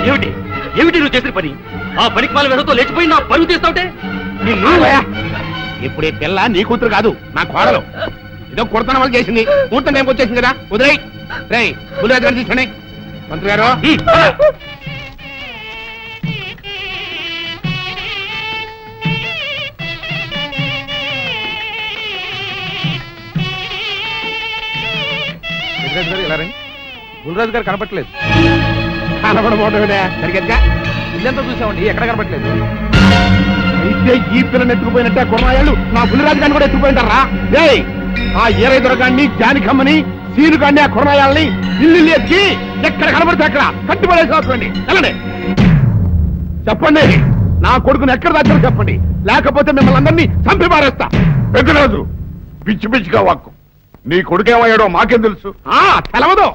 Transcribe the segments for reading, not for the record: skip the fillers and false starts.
ఏమిటి ఏమిటి నువ్వు చేసిన పని? ఆ పనికి వాళ్ళ వెనతో లేచిపోయి నా పరువు తీస్తావుటే ఇప్పుడు ఈ పిల్ల నీ కూతురు కాదు, నా కోడలు. ఏదో కొడతాన వాళ్ళు చేసింది, ముహూర్తం టైంకి వచ్చేసింది కదా, వదిలేయ్. రేయ్ బుల్లిరాజు గారిని తీసుకోండి. మంత్రి గారు బుల్రాజు గారు కనపట్లేదు. కనపడబోతుండే సరిగ్గా ఇల్లంతా చూసామండి, ఎక్కడ కనపట్లేదు. అయితే ఈ పిల్లని ఎత్తుకుపోయినట్టే కొన్నాళ్ళు నా బుల్లిరాజు గారిని కూడా ఎత్తుకుపోయింటారా? రేయ్ ఆ ఏరై దొరగాన్ని, జానికమ్మని, సీను గాన్ని, ఆ కొన్నాయాలని ఇల్లు ఎత్తి ఎక్కడ కనపడితే అక్కడ కట్టుబడేసుకోండి. వెళ్ళండి, చెప్పండి. నా కొడుకుని ఎక్కడ దాచారో చెప్పండి, లేకపోతే మిమ్మల్ని అందరినీ చంపి పారేస్తా. పెద్దరాజు పిచ్చి పిచ్చిగా వాక్కు. నీ కొడుకేమయ్యాడో మాకేం తెలుసు? తెలవదు.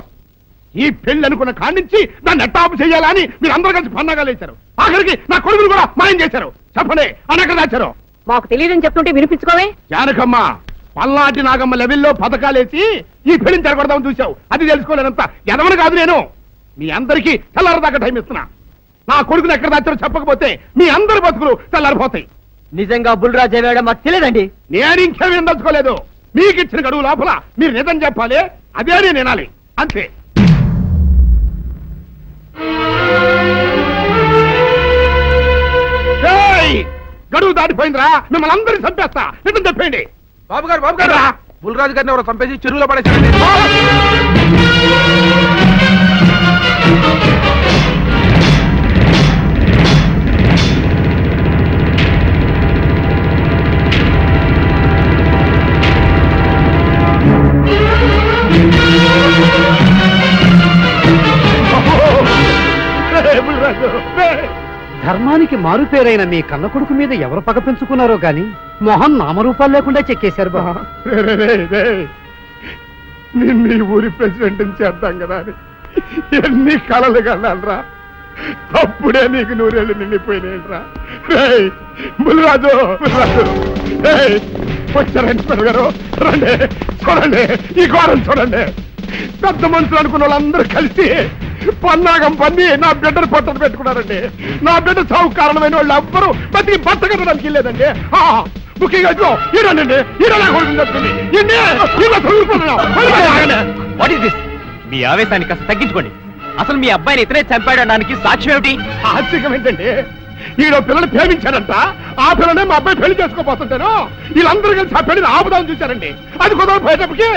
ఈ పెళ్లి అనుకున్న కాడించి దాన్ని ఎట్టాపు చేయాలని మీరు అందరూ కలిసి పన్నాగా లేచారు. ఆఖరికి నా కొడుకును కూడా మాయం చేశారు. చెప్పండి, అని ఎక్కడ దాచారు? మాకు తెలియదని చెప్తుంటే వినిపించుకోవే. జానకమ్మ, పల్నాటి నాగమ్మ లెవెల్లో పథకాలేసి ఈ పెళ్లిని జరగొడదామని చూశావు. అది తెలుసుకోలేనంత ఎదవని కాదు నేను. మీ అందరికీ తెల్లారదాకా టైం ఇస్తున్నా. నా కొడుకుని ఎక్కడ దాచారో చెప్పకపోతే మీ అందరి బతుకులు తెల్లారిపోతాయి. నిజంగా బుల్రాజు అయ్యాడో మాకు తెలియదండి. నేను ఇంకేమీ దలుచుకోలేదు. మీకు ఇచ్చిన గడువు లోపల మీరు నిజం చెప్పాలి, అదే నేను వినాలి, అంతే. గడువు దాటిపోయిందిరా, మిమ్మల్ని అందరినీ చంపేస్తా. నిజం చెప్పండి. బాబు గారు బుల్రాజు గారిని ఎవరో చంపేసి చెరువులో పడేసారండి. ధర్మానికి మారుపేరైన మీ కన్న కొడుకు మీద ఎవరు పగ పెంచుకున్నారో గాని మొహం నామరూపాలు లేకుండా చెక్కేశారు బాబా. నిన్ను ఈ ఊరి ప్రెసిడెంట్ చేద్దాం కదా అని ఎన్ని కలలు కన్నారా. అప్పుడే నీకు నూరేళ్ళు నిండిపోయినాయిరా. బుల్రాజు వచ్చారండి గారు, రండి చూడండి, ఈ ఘోరం చూడండి. పెద్ద మనుషులు అనుకున్న వాళ్ళందరూ కలిసి పన్నాగం పన్ని నా బిడ్డను పొట్టను పెట్టుకున్నారండి. నా బిడ్డ చావు కారణమైన వాళ్ళు ఎవ్వరూ బతికి బట్ట కట్టడానికి వెళ్ళలేదండి. ముఖ్యంగా ఈడనండి, ఈడలా కొడుతుంది. మీ ఆవేశాన్ని కాస్త తగ్గించుకోండి. అసలు మీ అబ్బాయిని ఇతనే చంపాడడానికి సాక్ష్యం ఏమిటి? ఆశ్చర్యం ఏంటండి, ఈడో పిల్లని ప్రేమించాడంట. ఆ పిల్లనే మా అబ్బాయి పెళ్లి చేసుకోబోతుంటాను. వీళ్ళందరూ కలిసి ఆ పెళ్లిని ఆపుదామని చూశారండి. అది కుదరపోయేటప్పటికి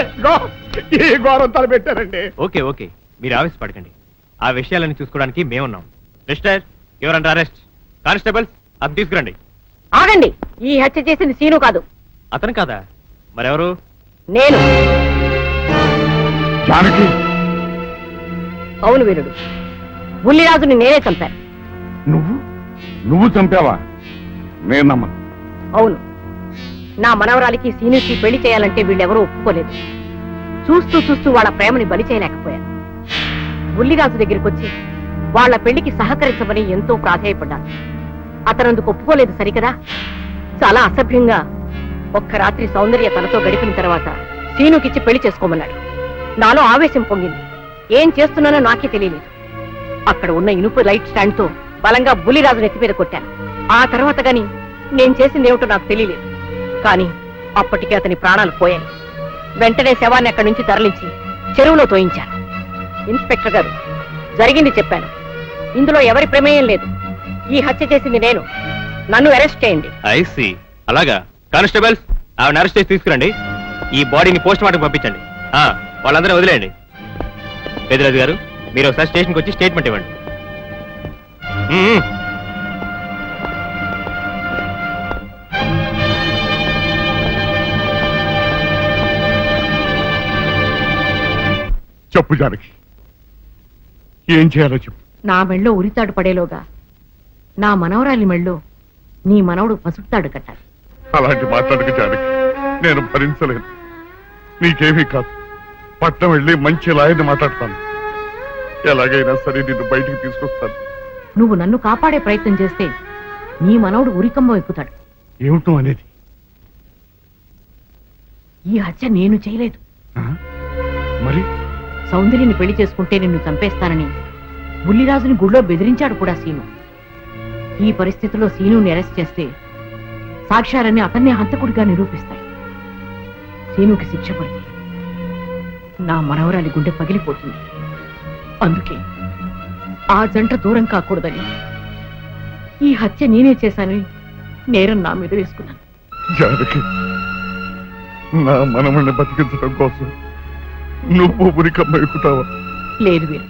ఈ ఘోరం తలపెట్టారండి. ఓకే ఓకే, మీరు ఆవేశపడకండి. ఆ విషయాలను చూసుకోవడానికి మేమున్నాం. Mister, your under arrest. Constables, అది తీసుకురండి. ఆగండి, ఈ హత్య చేసింది సీను కాదు. అతను కాదా? మరెవరు? నేను. జానకి, అవును వీరుడు, బుల్లిరాజుని నేనే చంపాను. నువ్వు చంపావా? నేను నమ్మను. అవును, నా మనవరాలికి సీనుకి పెళ్లి చేయాలంటే వీళ్ళెవరూ ఒప్పుకోలేదు. చూస్తూ చూస్తూ వాళ్ళ ప్రేమని బలి చేయలేకపోయాను. బుల్లిరాజు దగ్గరికి వచ్చి వాళ్ళ పెళ్లికి సహకరించమని ఎంతో ప్రాధేయపడ్డాను. అతనందుకు ఒప్పుకోలేదు సరికదా. చాలా అసభ్యంగా ఒక్క రాత్రి సౌందర్య తనతో గడిపిన తర్వాత సీనుకిచ్చి పెళ్లి చేసుకోమన్నాడు. నాలో ఆవేశం పొంగింది. ఏం చేస్తున్నానో నాకే తెలియలేదు. అక్కడ ఉన్న ఇనుప లైట్ స్టాండ్ తో బలంగా బుల్లిరాజు నెత్తి మీద కొట్టాను. ఆ తర్వాత గాని నేను చేసిందేమిటో నాకు తెలియలేదు. కానీ అప్పటికే అతని ప్రాణాలు పోయాయి. వెంటనే శవాన్ని అక్కడి నుంచి తరలించి చెరువులో తోయించాను. ఇన్స్పెక్టర్ గారు, జరిగింది చెప్పాను. ఇందులో ఎవరి ప్రమేయం లేదు. ఈ హత్య చేసింది నేను. నన్ను అరెస్ట్ చేయండి. ఐసీ, అలాగా. కానిస్టేబుల్స్, ఆవిడ అరెస్ట్ చేసి తీసుకురండి. ఈ బాడీని పోస్ట్ మార్టం పంపించండి. వాళ్ళందరూ వదిలేయండి. పెద్దరాజు గారు, మీరు ఒకసారి స్టేషన్కి వచ్చి స్టేట్మెంట్ ఇవ్వండి. చెప్పు జానకి, ఏం చేయాలో చెప్పు. నా మెళ్ళో ఉరితాడు పడేలోగా నా మనవరాలి మెళ్ళో నీ మనవడు పసుపుతాడు కట్టాలి. అలాంటి మాట్లాడక జానకి, నేను భరించలేను. నీకేమీ కాదు, పట్నం వెళ్ళి మంచి లాయర్ని మాట్లాడతాను. ఎలాగైనా సరే నిన్ను బయటికి తీసుకొస్తాను. నువ్వు నన్ను కాపాడే ప్రయత్నం చేస్తే నీ మనవడు ఉరికంబం ఎక్కుతాడు. ఏమిటో అనేది? ఈ హత్య నేను చేయలేదు. మరి సౌందర్యని పెళ్లి చేసుకుంటే నిన్ను చంపేస్తానని బుల్లిరాజుని గుడిలో బెదిరించాడు కూడా సీను. ఈ పరిస్థితిలో సీనుని అరెస్ట్ చేస్తే సాక్ష్యాలన్నీ అతన్నే హంతకుడిగా నిరూపిస్తాయి. సీనుకి శిక్ష పడితే నా మనవరాలి గుండె పగిలిపోతుంది. అందుకే ఆ జంట దూరం కాకూడదని ఈ హత్య నేనే చేశానని నేరం నా మీద వేసుకున్నాను. జానకి, నా మనమణ్ణి బతికించడం కోసం నువ్వు ఉరికమ్మ ఎక్కుతావా? లేదు వీరు,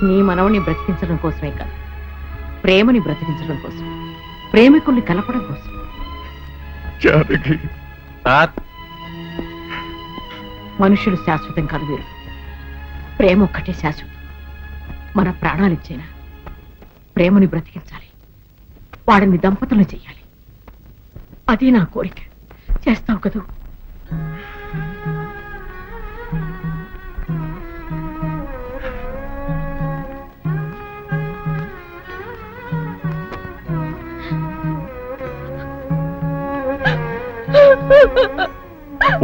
నీ మనవని బ్రతికించడం కోసమే కాదు, ప్రేమని బ్రతికించడం కోసం, ప్రేమికుల్ని కలపడం కోసం. జానకి, సార్, మనుషులు శాశ్వతం కాదు వీరు, ప్రేమ ఒక్కటే శాశ్వతం. మన ప్రాణాలిచ్చేనా ప్రేమని బ్రతికించాలి, వాడిని దంపతులను చెయ్యాలి. అదే నా కోరిక. చేస్తావు కదూ?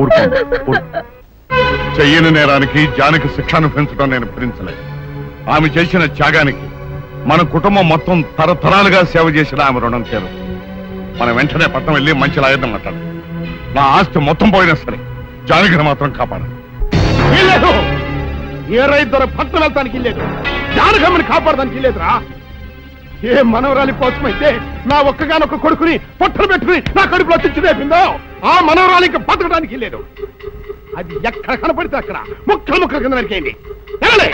ఊరుకోండి, ఊరుకో. చెయ్యని నేరానికి జానకి శిక్ష అనుభవించడం నేను భరించలేదు. ఆమె చేసిన త్యాగానికి మన కుటుంబం మొత్తం తరతరాలుగా సేవ చేసిన ఆమె రుణం చేరు. మనం వెంటనే పట్నం వెళ్ళి మంచి లాయర్ని మాట్లాడు. నా ఆస్తి మొత్తం పోయినా సరే జానకిని మాత్రం కాపాడు. వీల్లేదు. ఏ రైతు పట్టణం వెళ్తానికి లేదు, జానకమ్మని కాపాడడానికి లేదురా. ఏ మనవరాలి కోసమైతే నా ఒక్కగానొక్క కొడుకుని పొట్టలు పెట్టుకుని నా కడుపులో తెచ్చి రేపిందో ఆ మనవరాలికి బతకడానికి లేదు. అది ఎక్కడ కనపడితే అక్కడ ముక్కలు ముక్కలు కింద నరికేయండి. వెళ్ళలే.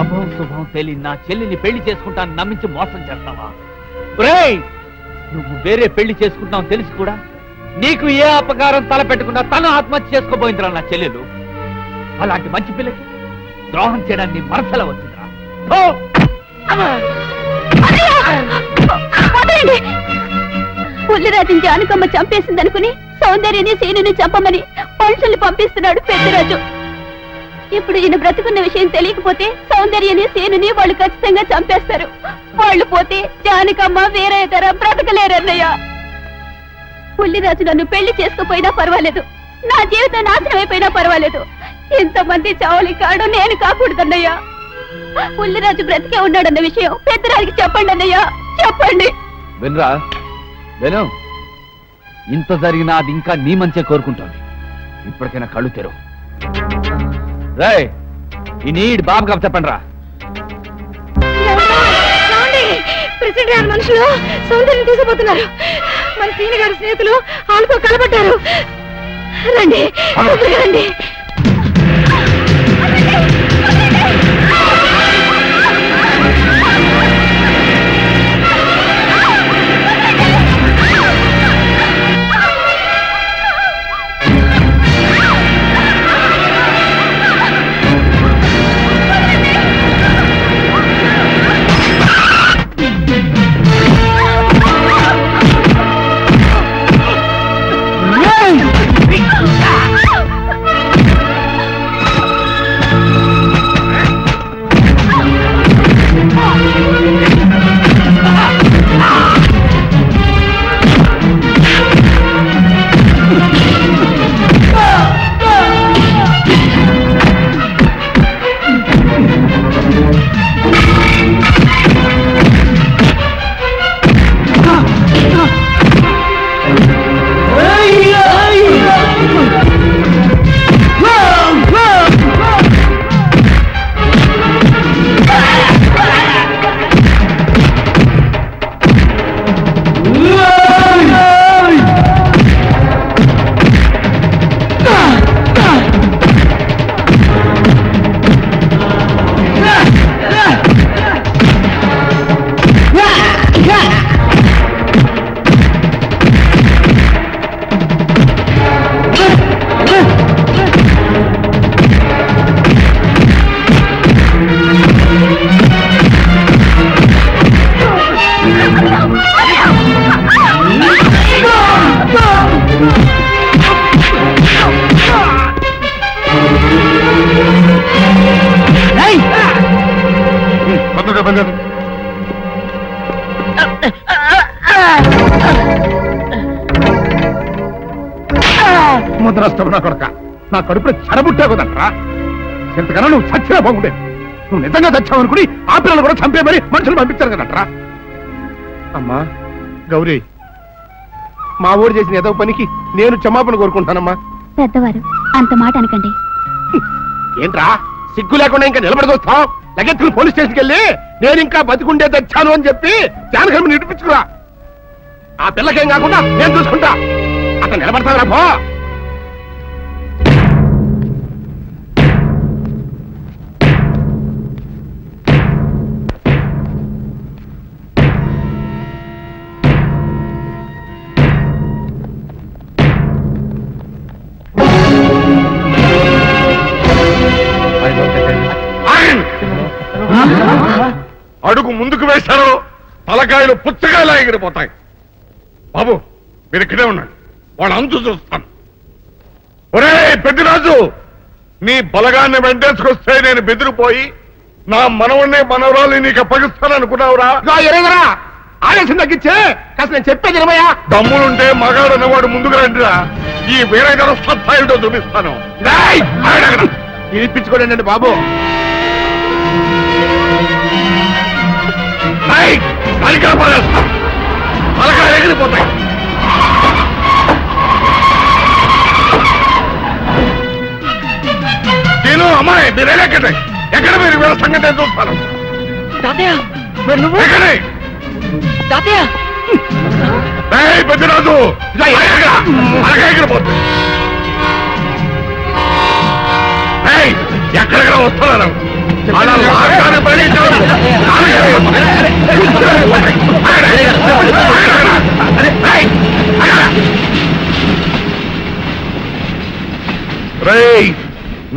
అభం శుభం తెలియని నా చెల్లిని పెళ్లి చేసుకుంటాను నమ్మించి మోసం చేస్తావా? ఒరేయ్, నువ్వు వేరే పెళ్లి చేసుకుంటావు తెలిసి కూడా నీకు ఏ అపకారం తలపెట్టకుండా తను ఆత్మహత్య చేసుకోబోయిందిరా నా చెల్లెలు. అలాంటి మంచి పిల్లకి ద్రోహం చేయడాన్ని మనసులో వచ్చిందిరా. పుల్లిరాజుని జానకమ్మ చంపేసిందనుకుని సౌందర్యని సీనుని చంపమని మనుషుల్ని పంపిస్తున్నాడు పెద్దరాజు. ఇప్పుడు ఈయన బ్రతుకున్న విషయం తెలియకపోతే సౌందర్యని సీనుని వాళ్ళు ఖచ్చితంగా చంపేస్తారు. వాళ్ళు పోతే జానకమ్మ వేరే ఇతర బ్రతకలేరన్నయ్య. పుల్లిరాజు నన్ను పెళ్లి చేసుకోపోయినా పర్వాలేదు, నా జీవితం నాశనం అయిపోయినా పర్వాలేదు, ఇంతమంది చావలి కాడు నేను కాకూడదన్నయ్యా. పుల్లిరాజు బ్రతికే ఉన్నాడన్న విషయం పెద్దరాజుకి చెప్పండి అన్నయ్యా, చెప్పండి. వినరా విను, ఇంత జరిగినా అది ఇంకా నీ మంచే కోరుకుంటోంది. ఇప్పటికైనా కళ్ళు తెరు. రేయ్, ఈ నీడ్ బాబుగా చెప్పండి రా. ప్రెసిడెంట్ గారి మనుషులు సౌందర్యం తీసుకుపోతున్నారు. మన సీని గారి స్నేహితులు వాళ్ళతో కలబడ్డారు. రండి రండి. మొద్ద నష్టం నా కొడక, నా కడుపులో చెడబుట్టా కదట్రా. ఎంతకన్నా నువ్వు చచ్చినా బాగుండేది. నువ్వు నిజంగా చచ్చావు అనుకుని ఆ పిల్లలు కూడా చంపేమని మనుషులు పంపించారు కదట్రా. అమ్మా గౌరీ, మా ఊరు చేసిన ఏదో పనికి నేను క్షమాపణ కోరుకుంటానమ్మా. పెద్దవారు అంత మాట అనకండి. ఏంట్రా సిగ్గు లేకుండా ఇంకా నిలబడి చూస్తావు? లగెత్తులు పోలీస్ స్టేషన్కి వెళ్ళి నేను ఇంకా బతికుండే తెచ్చాను అని చెప్పి జానకమ్మ నిడిపించుకురా. ఆ పిల్లకేం కాకుండా నేను చూసుకుంటా. అతను నిలబడతావురా పో. అడుగు ముందుకు వేశారో తలకాయలు పుచ్చకాయలా ఎగిరిపోతాయి. బాబు మీరు ఇక్కడే ఉన్నాడు, వాళ్ళ అంతు చూస్తాను. ఒరే పెద్దిరాజు, నీ బలగాన్ని వెంటేసుకొస్తే నేను బెదిరిపోయి నా మనవన్నే మనవరాలు నీకు అప్పగిస్తాననుకున్నావురా? ఎరేగరా ఆవేశం తగ్గించే కాస్త నేను చెప్పేది ఇరవయా. దమ్ములుంటే మగాడు అనేవాడు ముందుకు రండిరా. ఈ వీరగర సత్తాయుడో చూపిస్తాను. ఇప్పించుకోండి బాబు. తలకాయ ఎగిరిపోతాయి. నేను అమ్మాయి మీరు ఎక్కడే ఎక్కడ మీరు వీళ్ళ సంగతి నేను చూస్తాను. ఎక్కడే పెద్దరాజు ఎగిరిపోతుంది. ఎక్కడెక్కడ వస్తున్నారు?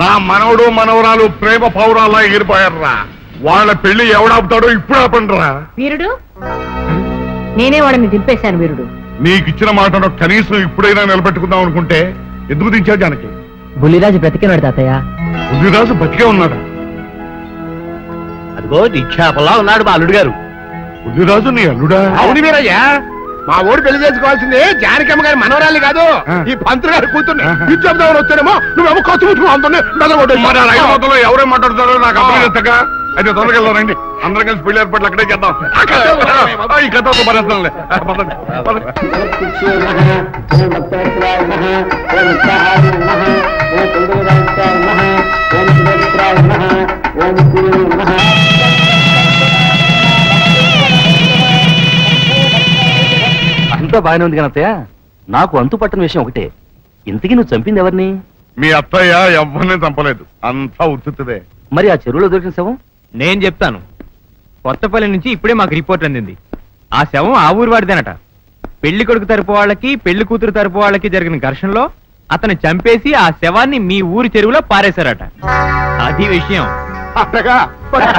నా మనవడు మనవరాలు ప్రేమ పౌరాలా ఎగిరిపోయారా. వాళ్ళ పెళ్లి ఎవడాపుతాడో ఇప్పుడు ఆపండిరా. వీరుడు, నేనే వాడిని దింపేశాను. వీరుడు, నీకిచ్చిన మాటను కనీసం ఇప్పుడైనా నిలబెట్టుకుందాం అనుకుంటే ఎందుకు దించావు జానకి? బుల్లిరాజు బ్రతికినాడు తాతయ్య. బుద్ధిరాజు బతికే ఉన్నాడా? అదిగో నిక్షేపంలా ఉన్నాడు మా అల్లుడు గారు. బుద్ధిరాజు నీ అల్లుడా? అవును వీరయ్యా, మా ఊరు పెళ్లి చేసుకోవాల్సింది జానకమ్మ గారి మనవరాలి కాదు, ఆ. ఈ పంతులు గారి కూతుర్ని. ఇచ్చేద్దామని వచ్చానేమో నువ్వేమో ఖర్చు ముట్టుకు అందులో మరి ఆ రైతు మొత్తంలో ఎవరేం మాట్లాడుతారో నాకు అర్థం ఎత్తగా. అయితే తొందరగా వెళ్దారండి, అందరం కలిసి పెళ్లి ఏర్పాట్లు అక్కడే చేద్దాం. ఈ కథతో భరేస్తానులే. అంతా బాగానే ఉంది కనత్తయ్య. నాకు అంతు పట్టని విషయం ఒకటే, ఇంతకీ నువ్వు చంపింది ఎవరిని? మీ అత్తయ్య ఎవరిని చంపలేదు, అంతా ఉత్తుదే. మరి ఆ చెరువులో దొరికిన శవం? నేను చెప్తాను. కొత్తపల్లి నుంచి ఇప్పుడే మాకు రిపోర్ట్ అందింది. ఆ శవం ఆ ఊరు వాడిదేనట. పెళ్లి కొడుకు తరపు వాళ్ళకి పెళ్లి కూతురు తరపు వాళ్ళకి జరిగిన ఘర్షణలో అతను చంపేసి ఆ శవాన్ని మీ ఊరి చెరువులో పారేశారట. అది విషయం. అట్టగా